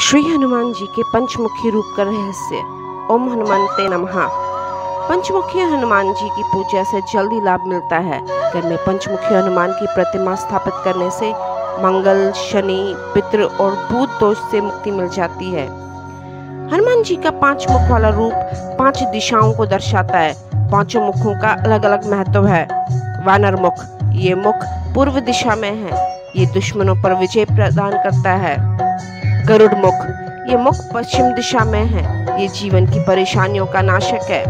श्री हनुमान जी के पंचमुखी रूप का रहस्य। ओम हनुमंते नमः। पंचमुखी हनुमान जी की पूजा से जल्दी लाभ मिलता है। घर में पंचमुखी हनुमान की प्रतिमा स्थापित करने से मंगल, शनि, पितृ और भूत दोष से मुक्ति मिल जाती है। हनुमान जी का 5 मुख वाला रूप 5 दिशाओं को दर्शाता है। पांचों मुखों का अलग अलग महत्व है। वानर मुख, ये मुख पूर्व दिशा में है। ये दुश्मनों पर विजय प्रदान करता है। गरुड़ मुख, ये मुख पश्चिम दिशा में है। ये जीवन की परेशानियों का नाशक है।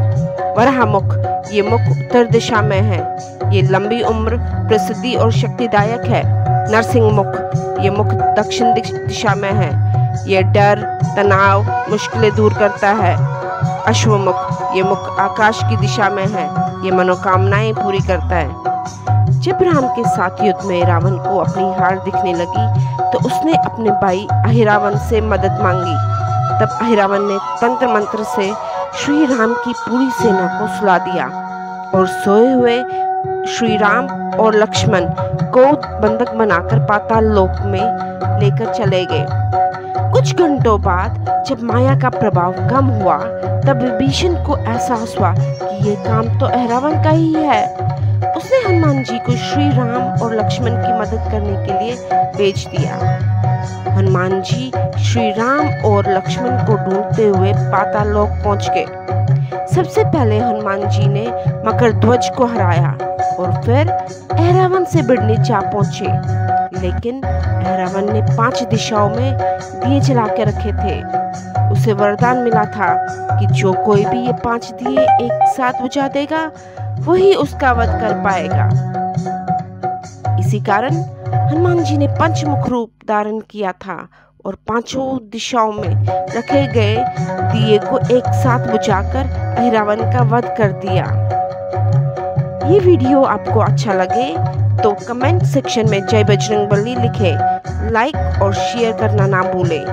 वराह मुख, ये मुख उत्तर दिशा में है। ये लंबी उम्र, प्रसिद्धि और शक्तिदायक है। नरसिंह मुख, ये मुख दक्षिण दिशा में है। ये डर, तनाव, मुश्किलें दूर करता है। अश्वमुख, ये मुख आकाश की दिशा में है। ये मनोकामनाएं पूरी करता है। जब राम के साथ युद्ध में रावण को अपनी हार दिखने लगी तो उसने अपने भाई अहिरावण से मदद मांगी। तब अहिरावण ने तंत्र मंत्र से श्री राम की पूरी सेना को सुला दिया और सोए हुए श्री राम और लक्ष्मण को बंधक बनाकर पाताल लोक में लेकर चले गए। कुछ घंटों बाद जब माया का प्रभाव कम हुआ तब विभीषण को एहसास हुआ कि ये काम तो अहिरावण का ही है। उसने हनुमान जी को श्री राम और लक्ष्मण की मदद करने के लिए भेज दिया। हनुमान जी श्री राम और लक्ष्मण को ढूंढते हुए पाताल लोक पहुंच गए। सबसे पहले हनुमान जी ने मकरध्वज को हराया और फिर अहिरावण से भिड़ने जा पहुंचे। लेकिन अहिरावण ने 5 दिशाओं में दिए जला के रखे थे। उसे वरदान मिला था कि जो कोई भी ये 5 दिए एक साथ बुझा देगा वही उसका वध कर पाएगा। इसी कारण हनुमान जी ने पंचमुख रूप धारण किया था और 5 दिशाओं में रखे गए दिए को एक साथ बुझाकर अहिरावण का वध कर दिया। ये वीडियो आपको अच्छा लगे तो कमेंट सेक्शन में जय बजरंगबली लिखें। लाइक और शेयर करना ना भूलें।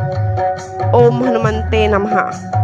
ओम हनुमंते नमः।